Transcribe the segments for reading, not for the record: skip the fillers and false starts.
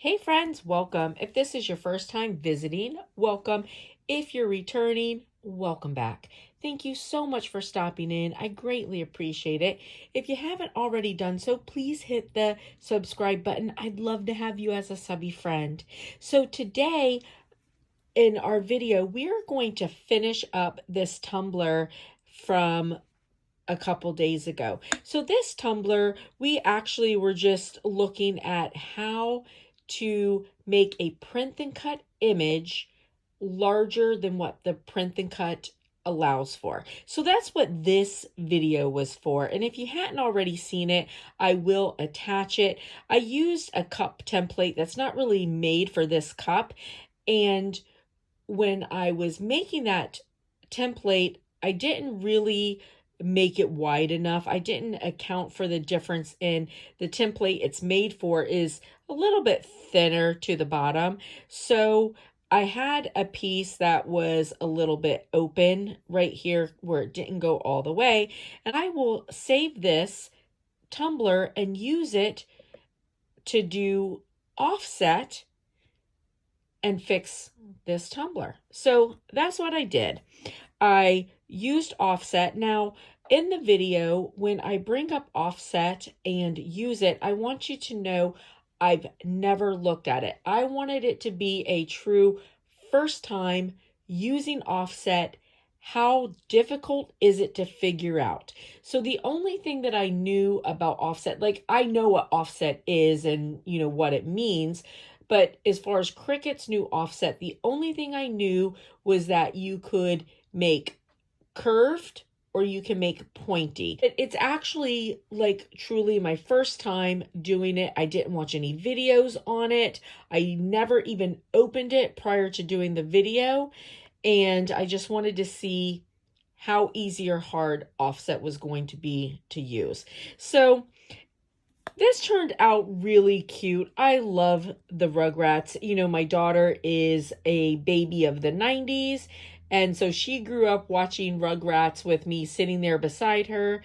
Hey friends, welcome. If this is your first time visiting, welcome. If you're returning, welcome back. Thank you so much for stopping in. I greatly appreciate it. If you haven't already done so, please hit the subscribe button. I'd love to have you as a subby friend. So today in our video, we're going to finish up this tumbler from a couple days ago. So this tumbler, we actually were just looking at how to make a print and cut image larger than what the print and cut allows for. So that's what this video was for. And if you hadn't already seen it, I will attach it. I used a cup template that's not really made for this cup. And when I was making that template, I didn't really make it wide enough. I didn't account for the difference in the template it's made for is a little bit thinner to the bottom. So I had a piece that was a little bit open right here where it didn't go all the way. And I will save this tumbler and use it to do offset and fix this tumbler. So that's what I did. I used offset. Now, in the video, when I bring up offset and use it, I want you to know I've never looked at it. I wanted it to be a true first time using offset. How difficult is it to figure out? So the only thing that I knew about offset, like I know what offset is and you know what it means, but as far as Cricut's new offset, the only thing I knew was that you could make curved or you can make pointy. It's actually like truly my first time doing it. I didn't watch any videos on it. I never even opened it prior to doing the video. And I just wanted to see how easy or hard offset was going to be to use. So this turned out really cute. I love the Rugrats. You know, my daughter is a baby of the 90s. And so she grew up watching Rugrats with me sitting there beside her.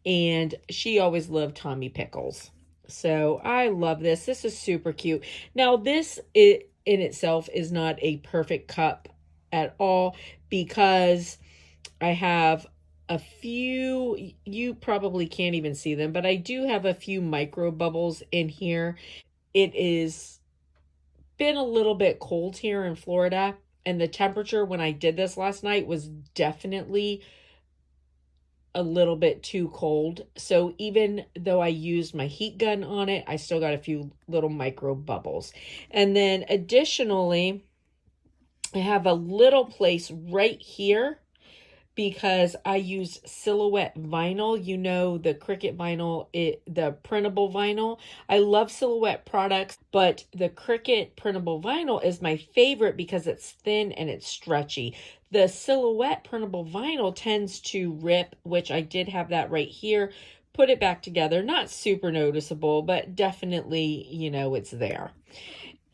And she always loved Tommy Pickles. So I love this. This is super cute. Now, this in itself is not a perfect cup at all because I have a few, you probably can't even see them, but I do have a few micro bubbles in here. It is been a little bit cold here in Florida, and the temperature when I did this last night was definitely a little bit too cold. So even though I used my heat gun on it, I still got a few little micro bubbles. And then additionally, I have a little place right here because I use Silhouette vinyl. You know, the Cricut vinyl, the printable vinyl. I love Silhouette products, but the Cricut printable vinyl is my favorite because it's thin and it's stretchy. The Silhouette printable vinyl tends to rip, which I did have that right here. Put it back together. Not super noticeable, but definitely, you know, it's there.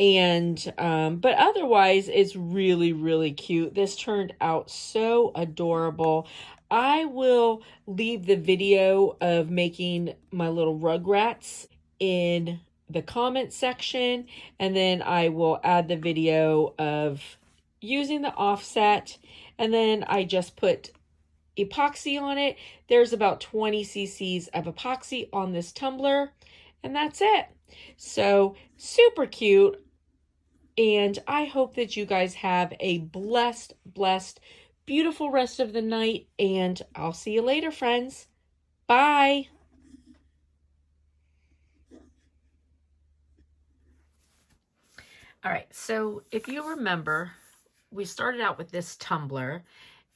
And but otherwise it's really cute. This turned out so adorable. I will leave the video of making my little Rugrats in the comment section, and then I will add the video of using the offset, and then I just put epoxy on it. There's about 20 cc's of epoxy on this tumbler, and that's it. So super cute. And I hope that you guys have a blessed, beautiful rest of the night. And I'll see you later, friends. Bye. All right, so if you remember, we started out with this tumbler.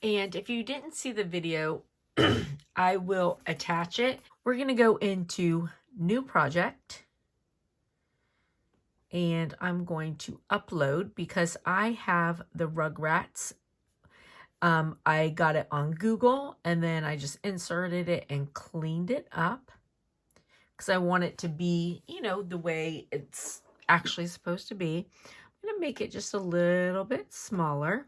And if you didn't see the video, I will attach it. We're going to go into New Project. And I'm going to upload because I have the Rugrats. I got it on Google and then I just inserted it and cleaned it up because I want it to be, you know, the way it's actually supposed to be. I'm going to make it just a little bit smaller.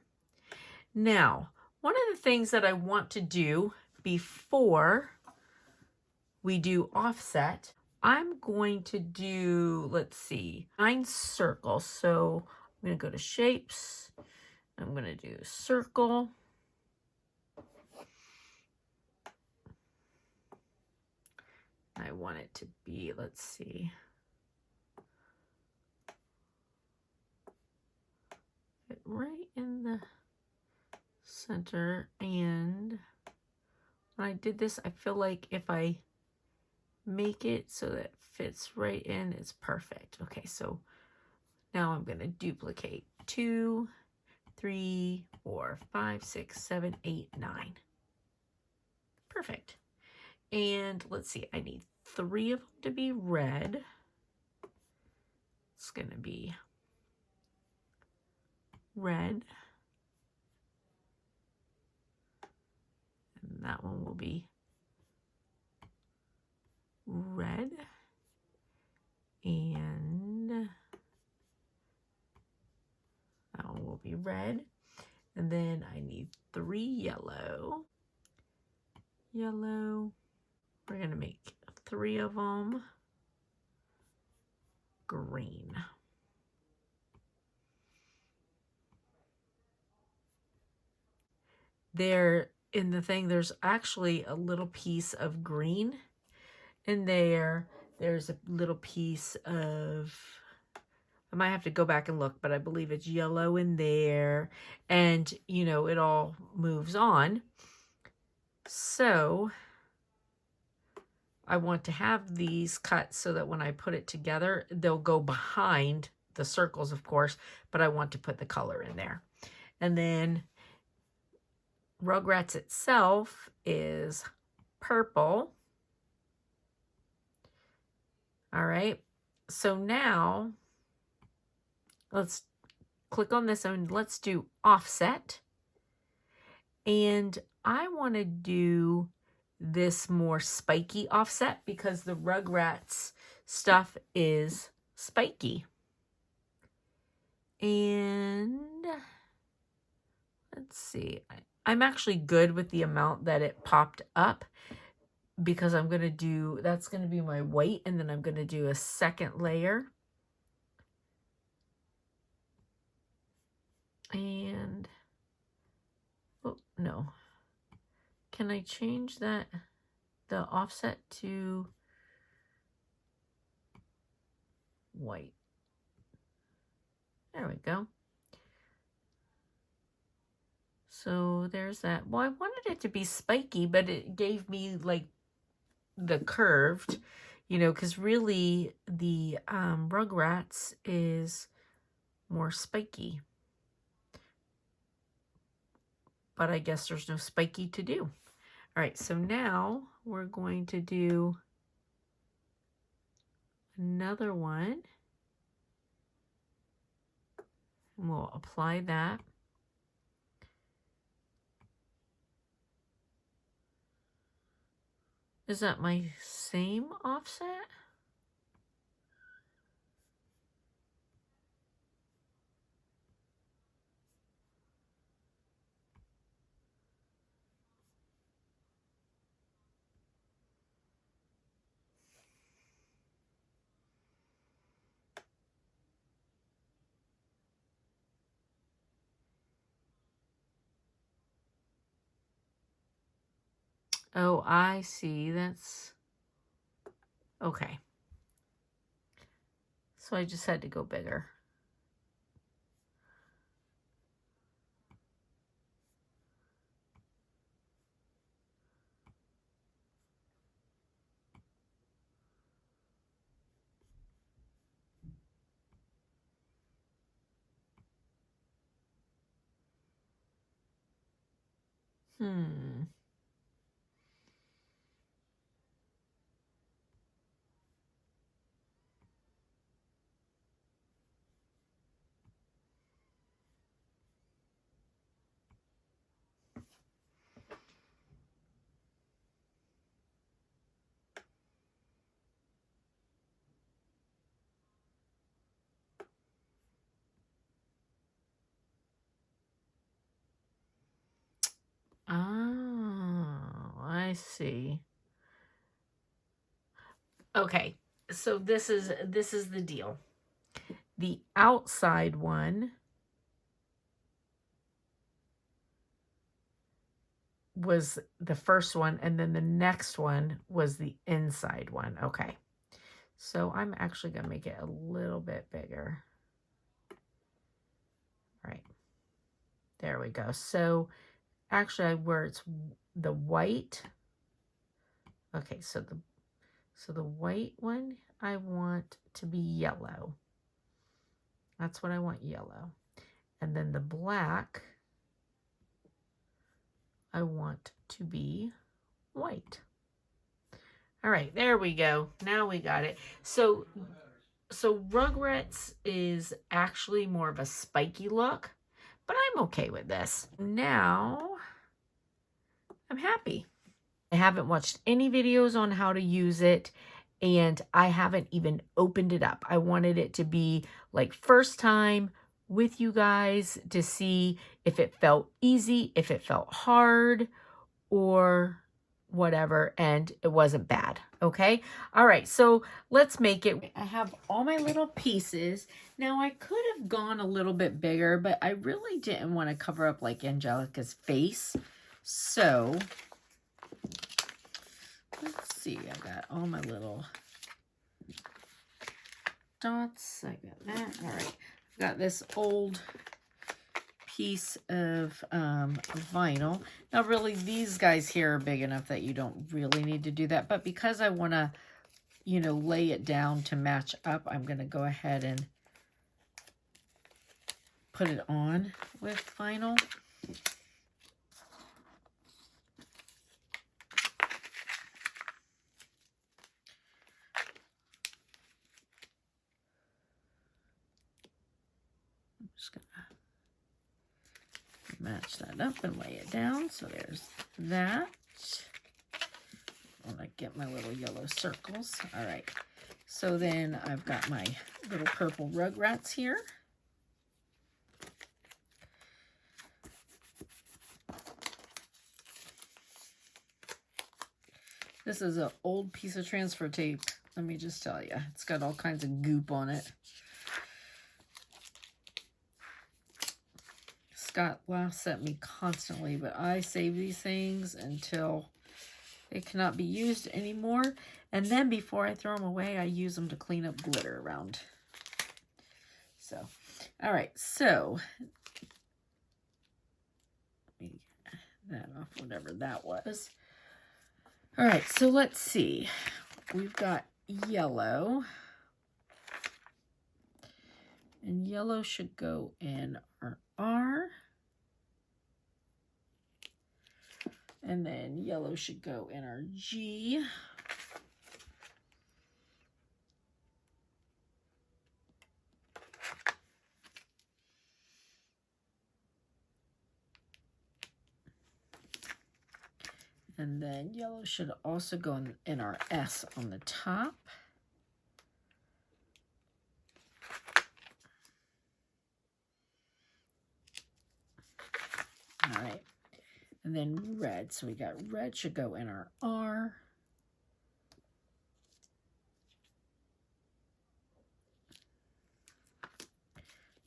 Now, one of the things that I want to do before we do offset, I'm going to do, let's see, 9 circles. So I'm going to go to shapes. I'm going to do circle. I want it to be, let's see, fit right in the center. And when I did this, I feel like if I make it so that it fits right in, it's perfect. Okay, so now I'm going to duplicate 2, 3, 4, 5, 6, 7, 8, 9. Perfect. And let's see, I need 3 of them to be red. It's going to be red. And that one will be red. And that one will be red. And then I need 3 yellow. Yellow. We're going to make 3 of them green. There in the thing, there's actually a little piece of green in there. There's a little piece of, I might have to go back and look, but I believe it's yellow in there. And, you know, it all moves on. So I want to have these cut so that when I put it together, they'll go behind the circles, of course, but I want to put the color in there. And then Rugrats itself is purple. All right, so now let's click on this and let's do offset. And I want to do this more spiky offset because the Rugrats stuff is spiky. And let's see, I'm actually good with the amount that it popped up because I'm going to do, that's going to be my white, and then I'm going to do a second layer. And, oh, no. Can I change that, the offset to white? There we go. So there's that. Well, I wanted it to be spiky, but it gave me like the curved, you know, because really the Rugrats is more spiky. But I guess there's no spiky to do. All right, so now we're going to do another one. And we'll apply that. Is that my same offset? Oh, I see. That's okay. So I just had to go bigger. Oh, I see. Okay, so this is the deal. The outside one was the first one, and then the next one was the inside one. Okay. So I'm actually going to make it a little bit bigger. All right. There we go. So actually where it's the white. Okay, so the white one I want to be yellow. That's what I want, yellow. And then the black I want to be white. All right, there we go. Now we got it. So Rugrats is actually more of a spiky look, but I'm okay with this. Now I'm happy. I haven't watched any videos on how to use it, and I haven't even opened it up. I wanted it to be like first time with you guys to see if it felt easy, if it felt hard, or whatever, and it wasn't bad. Okay. All right. So let's make it. I have all my little pieces. Now I could have gone a little bit bigger, but I really didn't want to cover up like Angelica's face. So let's see. I got all my little dots. I got that. All right. I've got this old piece of vinyl. Now really these guys here are big enough that you don't really need to do that, but because I want to, you know, lay it down to match up, I'm going to go ahead and put it on with vinyl. I'm just going to match that up and lay it down. So there's that. I want to get my little yellow circles. All right. So then I've got my little purple Rugrats here. This is an old piece of transfer tape. Let me just tell you, it's got all kinds of goop on it. Scott laughs at me constantly, but I save these things until they cannot be used anymore. And then before I throw them away, I use them to clean up glitter around. So, all right. So, let me get that off, whatever that was. All right. So let's see. We've got yellow. And yellow should go in our R. And then yellow should go in our G. And then yellow should also go in our S on the top. All right. And then red. So we got red should go in our R.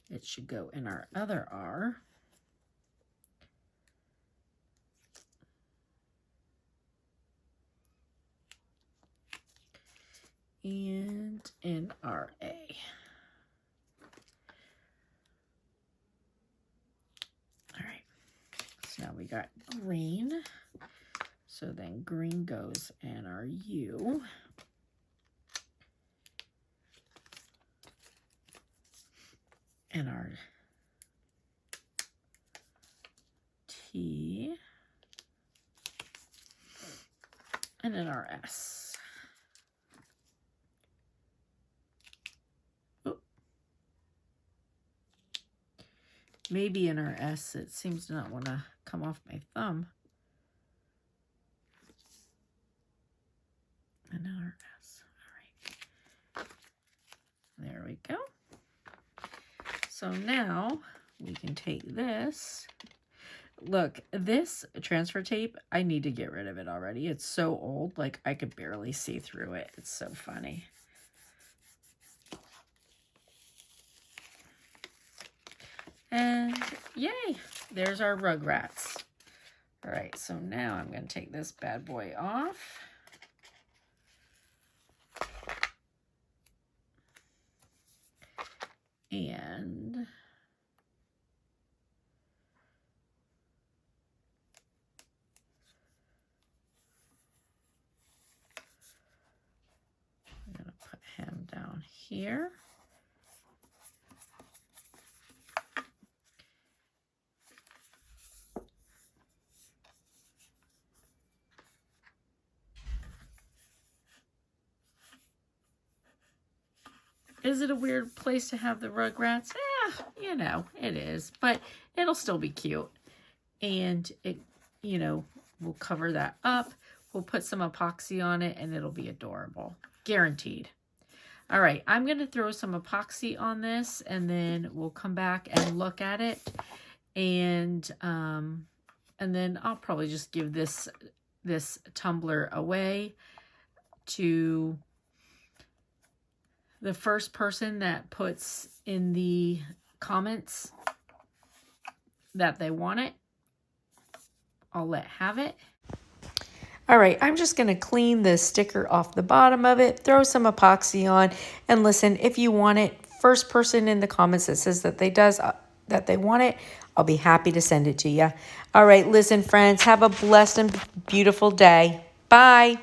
It should go in our other R. And in our A. All right. So now we got green. So then green goes in our U. And our T. And in our S. Oh. Maybe in our S, it seems to not want to come off my thumb. And in our S. All right. There we go. So now we can take this. Look, this transfer tape, I need to get rid of it already. It's so old, like I could barely see through it. It's so funny. And yay, there's our Rugrats. All right, so now I'm going to take this bad boy off. And I'm going to put him down here. Is it a weird place to have the Rugrats? You know, it is, but it'll still be cute. And it, you know, we'll cover that up. We'll put some epoxy on it and it'll be adorable. Guaranteed. All right, I'm going to throw some epoxy on this and then we'll come back and look at it. And then I'll probably just give this tumbler away to the first person that puts in the comments that they want it. I'll let have it. All right, I'm just going to clean the sticker off the bottom of it, throw some epoxy on, and listen, if you want it, first person in the comments that says that they want it, I'll be happy to send it to you. All right, listen, friends, have a blessed and beautiful day. Bye.